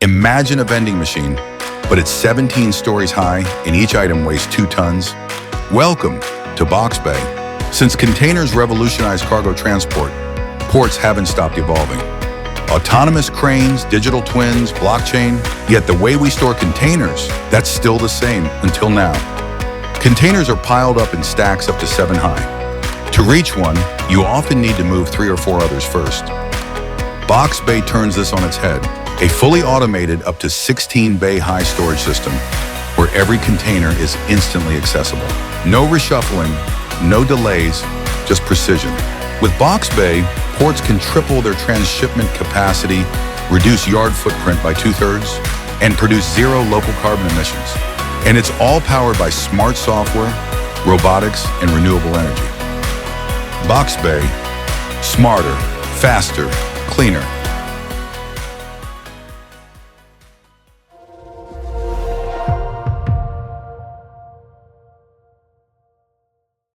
Imagine a vending machine, but it's 17 stories high and each item weighs 2 tons. Welcome to Box Bay. Since containers revolutionized cargo transport, ports haven't stopped evolving. Autonomous cranes, digital twins, blockchain, yet the way we store containers, that's still the same until now. Containers are piled up in stacks up to 7 high. To reach one, you often need to move 3 or 4 others first. Box Bay turns this on its head. A fully automated up to 16 bay high storage system where every container is instantly accessible. No reshuffling, no delays, just precision. With Box Bay, ports can triple their transshipment capacity, reduce yard footprint by 2/3, and produce 0 local carbon emissions. And it's all powered by smart software, robotics, and renewable energy. Box Bay, smarter, faster, cleaner.